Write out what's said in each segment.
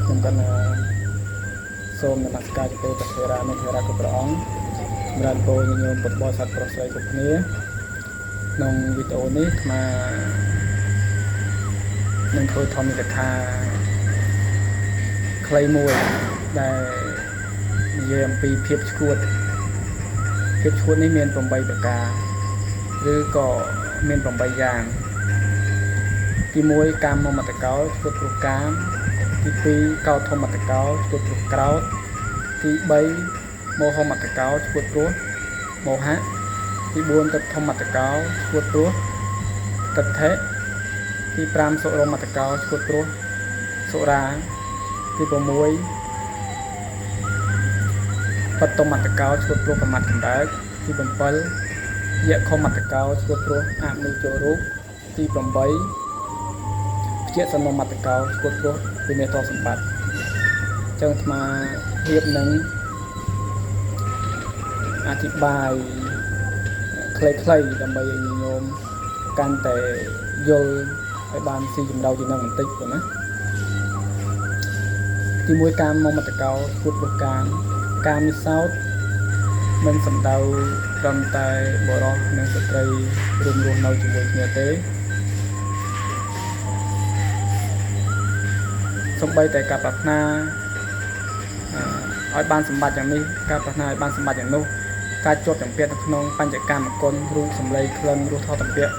ខ្ញុំក៏សូមនមស្ការចំពោះព្រះថេរានុថេរៈគ្រប់ព្រះអង្គសម្រាប់ពលញោមពុទ្ធបរិស័ទប្រុសស្រីគ្រប់គ្នាក្នុងវីដេអូនេះអានឹងធ្វើធម្មកថាខ្លីមួយដែលនិយាយអំពីភាពឈួតនេះមាន8ប្រការឬក៏មាន8យ៉ាងទី1កាមមតកោឈួតព្រោះកាមទី2កោធម្មតកោឈួតព្រោះក្រោធទី3មោហមតកោឈួតព្រោះមោហៈទី4ទិដ្ឋម្មតកោឈួតព្រោះទិដ្ឋិទី5សុរមតកោឈួតព្រោះសុរាទី6បតមតកោឈួតព្រោះប្រមាថកម្ដៅទី7យៈខមតកោឈួតព្រោះអនុជរូបទី8ជាសនមតកោឈួតព្រោះវិនិច្ឆ័យសម្បត្តិចឹងអាត្មាភាពនឹងអធិប្បាយខ្លីៗដើម្បីឲ្យញោមកាន់តែយល់ឲ្យបានស៊ីជម្រៅជាងនឹងបន្តិចប៉ុណ្ណាទី1កាមមតកោឈួតព្រោះកាមនិសោតមិនសំដៅត្រឹមតែបុរសនិងស្ត្រីរួមរស់នៅជាមួយគ្នាទេសូម្បីតែការប្រាថ្នាឲ្យបានសម្បត្តិយ៉ាងនេះការប្រាថ្នាឲ្យបានសម្បត្តិយ៉ាងនោះការជាប់ចម្ពាក់នៅក្នុងបញ្ចកម្មគុណរូបសម្លេងក្លិនរសថតចម្ពាក់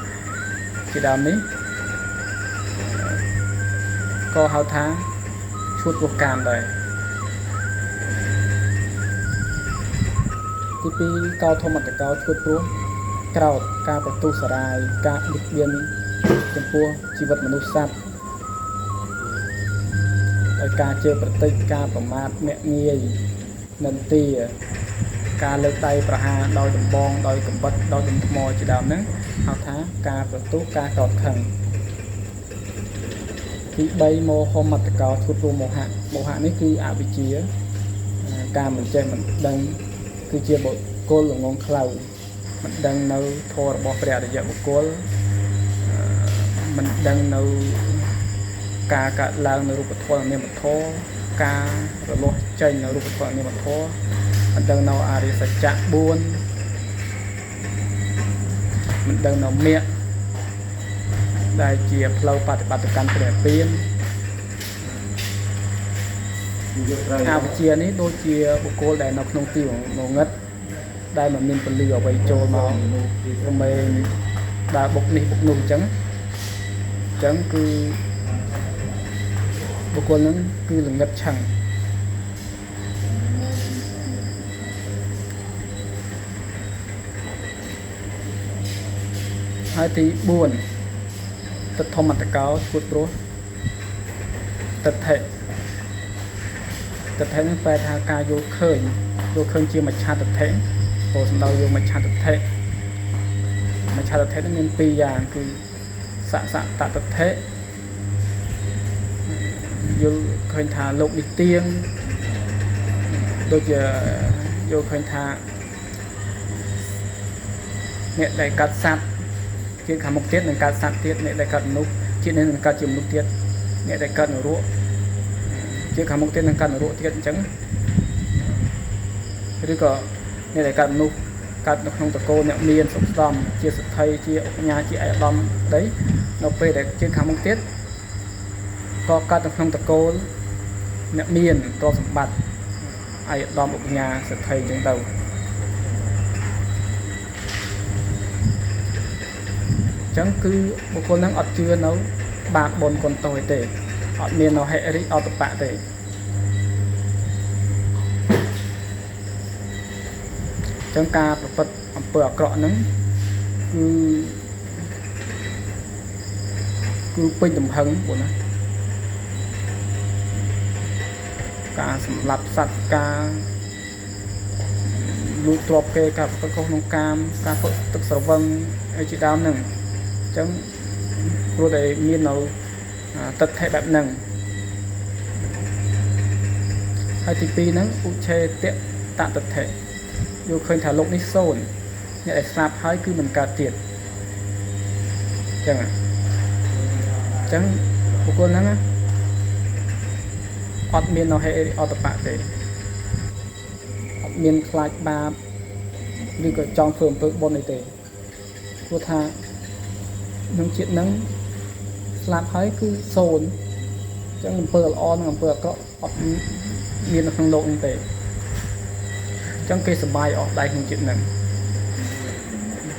ជាដើមនេះក៏ហៅថាឈួតព្រោះកាមដែរទី2កោធម្មតកោឈួតព្រោះក្រោធការប្រទុសរាយការបិទបៀនចំពោះជីវិតមនុស្សសត្វដោយការជេរប្រតិចការប្រមាថមាក់ងាយនិន្ទាការលើកដៃប្រហារដោយដំបងដោយកំបិតដោយដុំថ្មជាដើមហ្នឹងហៅថាការប្រទុសការកោតខឹងទី3មោហមតកោឈួតព្រោះមោហៈនេះគឺអវិជ្ជាការមិនចេះមិនដឹងគឺជាបុគ្គលល្ងងខ្លៅមិនដឹងនៅធម៌របស់ព្រះអរិយបុគ្គលមិនដឹងនៅការកើតឡើងនៅរូបធម៌នាមធម៌ការរលាស់ចេញនៅរូបធម៌នាមធម៌មិនដឹងនៅអរិយសច្ចៈ4មិនដឹងនៅមគ្គដែលជាផ្លូវបប្រតិបត្តិកម្មព្រះពៀនអវិជ្ជានេះដូចជាបុគ្គលដែលនៅក្នុងទីងងឹតដែលមិនមានពលិអ្វីចូលមកដើម្បីដើរបុកនេះបុកនោះអញ្ចឹងគឺបុគ្គលហ្នឹងគឺល្ងឹតឆឹងហើយទី4ទិដ្ឋម្មតកោឈួតព្រោះទិដ្ឋិនេះប្រែថាការយល់ឃើញជាមច្ឆទិដ្ឋិពោលសំដៅយកមច្ឆទិដ្ឋិនេះមាន2យ៉ាងគឺសសតទិដ្ឋិយល់ឃើញថាលោកនេះទៀងដូចជាយល់ឃើញថាអ្នកដែលកាត់សត្វជាតិខាងមុខទៀតនឹងកាត់សត្វទៀតអ្នកដែលកាត់មនុស្សជាតិនេះនឹងកាត់ជាមនុស្សទៀតអ្នកដែលកាត់នរកជាតិខាងមុខទៀតនឹងកាត់នរកទៀតអញ្ចឹងឬក៏អ្នកដែលកាត់មនុស្សកាត់នៅក្នុងតកូលអ្នកមានសុខស្ដំជាសទ្ធិជាឧបញ្ញាជាឯកឧត្តមដីនៅពេលដែលជាតិខាងមុខទៀតក៏កាត់នៅក្នុងតកូលអ្នកមានទ្រព្យសម្បត្តិឯកឧត្តមឧបញ្ញាសទ្ធិអញ្ចឹងទៅអញ្ចឹងគឺបុគ្គលហ្នឹងអត់ជឿនៅបាបបុណ្យកុនតូចទេអត់មាននៅហិរិអតបៈទេអញ្ចឹងការប្រព្រឹត្តអំពើអាក្រក់ហ្នឹងគឺពេញទំហឹងបងណាការសម្លាប់សត្វការលួចទ្រព្យគេការប្រព្រឹត្តខុសក្នុងកាមការផឹកទឹកស្រវឹងអីជាដើមហ្នឹងអញ្ចឹងព្រោះតែមាននៅទិដ្ឋិបែបហ្នឹងហើយទី2ហ្នឹងឧច្ឆេទៈតទិដ្ឋិយល់ឃើញថាលោកនេះសូន្យអ្នកដែលស្លាប់ហើយគឺមិនកើតទៀតអញ្ចឹងបុគ្គលហ្នឹង អត់មាននៅហេអតបៈទេអត់មានខ្លាចបាបឬក៏ចង់ធ្វើអំពើបុណ្យអីទេព្រោះថាក្នុងជាតិហ្នឹងស្លាប់ហើយគឺសូន្យអញ្ចឹងអំពើល្អនិងអំពើអាក្រក់អត់មាននៅក្នុងโลกនេះទេអញ្ចឹងគេសប្បាយអស់ដៃក្នុងជាតិហ្នឹង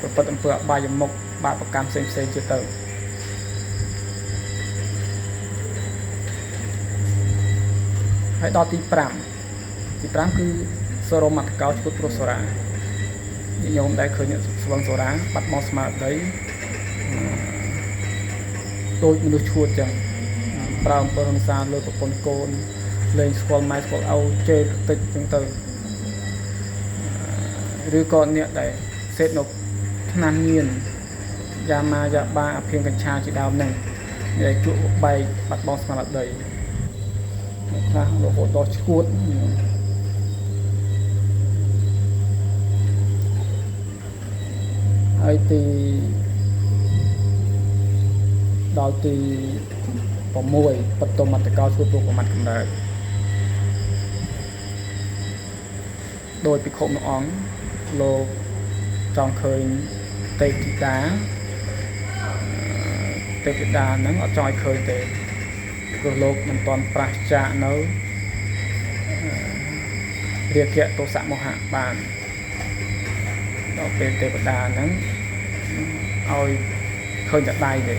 ប្រព្រឹត្តអំពើអបាយមុខបាបកម្មផ្សេងៗជាទៅហើយដល់ទី5គឺសរមត្តកោឈុតព្រោះសូរាញោមដែលឃើញស្វឹងសូរាបាត់បង់ស្មារតីដូចមនុស្សឈួតចឹងប្រើអំពើហិង្សាលើប្រពន្ធកូនលេងស្គាល់ម៉ែស្គាល់ឪជេរតិចចឹងទៅឬក៏អ្នកដែលសេពនៅថ្នាំញៀនយ៉ាម៉ាយ៉ាបាអភិងកញ្ឆាជាដើមហ្នឹងដែលជក់បែកបាត់បង់ស្មារតីខ្លះរហូតដល់ឈួតហើយដល់ទី6បតមត្តកោឈួតព្រោះប្រមាត់កម្ដៅដោយភិក្ខុមួយអង្គលោកចង់ឃើញទេពធីតាហ្នឹងអត់ចង់ឲ្យឃើញទេព្រោះលោកមិនទាន់ប្រះចាកនៅរាគៈទោសៈមោហៈបានដល់ពេលទេវតាហ្នឹងឲ្យឃើញតែដៃទេ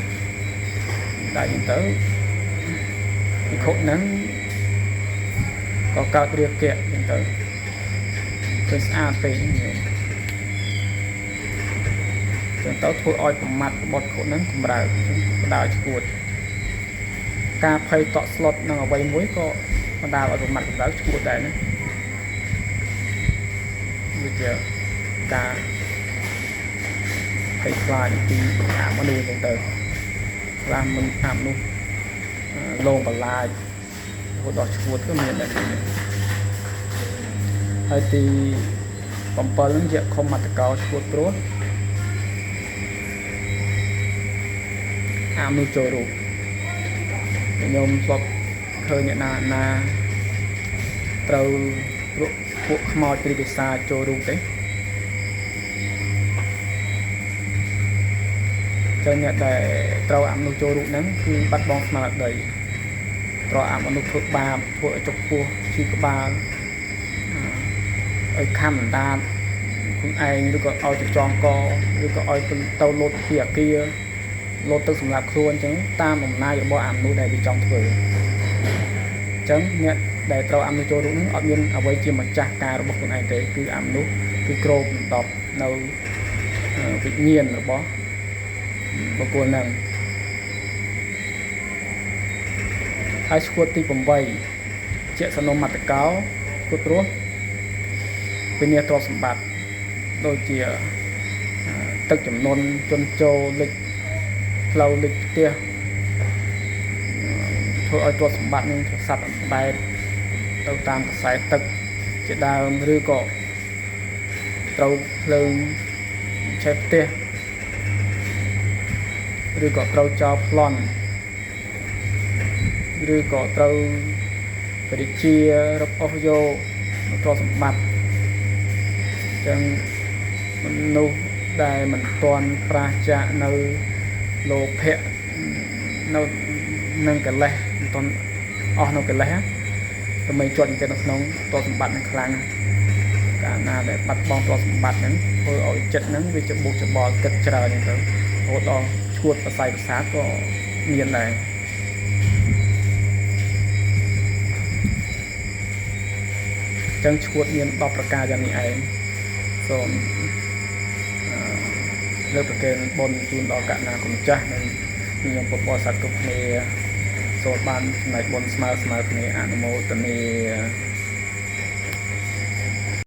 ដៃទៅភិក្ខុហ្នឹងក៏កើតរាគៈហ្នឹងទៅឃើញស្អាតពេកចឹងទៅធ្វើឲ្យប្រមាថរបស់ភិក្ខុហ្នឹងកម្រើកបណ្ដាលឈួតការភ័យតក់ស្លុតនឹងអ្វីមួយក៏បណ្ដាលឲ្យប្រមាថកម្ដៅឈួតដែរណាវាជាការភ័យខ្លាចពីអាមនុស្សចឹងទៅខ្លះមិនអាមនុស្សលងបន្លាចរហូតដល់ឈួតក៏មានដែរហើយទី7ហ្នឹងជាខុមមត្តកោឈួតព្រោះអាមនុស្សចូលរូបខ្ញុំស្បឃើញអ្នកណាត្រូវពួកខ្មោចព្រាយបិសាចចូលរូបទេចឹងអ្នកដែលត្រូវអាមនុស្សចូលរូបហ្នឹងគឺបាត់បង់ស្មារតីត្រូវអាមនុស្សធ្វើបាបធ្វើឲ្យចុកពោះឈឺក្បាលឲ្យខំអណ្ដាតខ្លួនឯងឬក៏ឲ្យទៅចងកឬក៏ឲ្យទៅលោតពីអាគារលោតទឹកសម្រាប់ខ្លួនអញ្ចឹងតាមអំណាចរបស់អាមនុស្សដែលវាចង់ធ្វើអញ្ចឹងអ្នកដែលត្រូវអាមនុស្សចូលរូបហ្នឹងអត់មានអ្វីជាម្ចាស់ការរបស់ខ្លួនឯងទេគឺអាមនុស្សគឺគ្របដណ្ដប់នៅវិញ្ញាណរបស់បុគ្គលហ្នឹងហើយឈួតទី8ជាសនមត្តកោគត់ព្រោះវិញ្ញាណទ្រព្យសម្បត្តិដូចជាទឹកចំនួនជន់ចូលលិចផ្លូវលិចផ្ទះធ្វើឲ្យទ្រព្យសម្បត្តិនឹងសត្វបែបទៅតាមកខ្សែទឹកជាដើមឬក៏ត្រូវភ្លើងឆេះផ្ទះឬក៏ត្រូវចោលប្លន់ឬក៏ត្រូវបរិជារបស់យកទ្រព្យសម្បត្តិចឹងមនុស្សដែលមិនទាន់ប្រាចាកនៅលោភៈនៅនឹងកិលេសមិនទាន់អស់នៅកិលេសតែមិនជាប់ទៅក្នុងទ្រព្យសម្បត្តិនឹងខ្លាំងកាលណាដែលបាត់បង់ទ្រព្យសម្បត្តិហ្នឹងធ្វើឲ្យចិត្តហ្នឹងវាច្បុកច្បល់គិតច្រើនហ្នឹងទៅរហូតដល់ឈួតប្រស័យប្រសាទក៏មានដែរចឹងឈួតមាន10ប្រការយ៉ាងនេះឯងសូមលើកប្រគេនបុណ្យជូនដល់កណ្ណាគុណចាស់និងខ្ញុំពុទ្ធបរិស័ទគ្រប់គ្នាសូមបានចំណែកបុណ្យស្មើគ្នាអនុមោទនា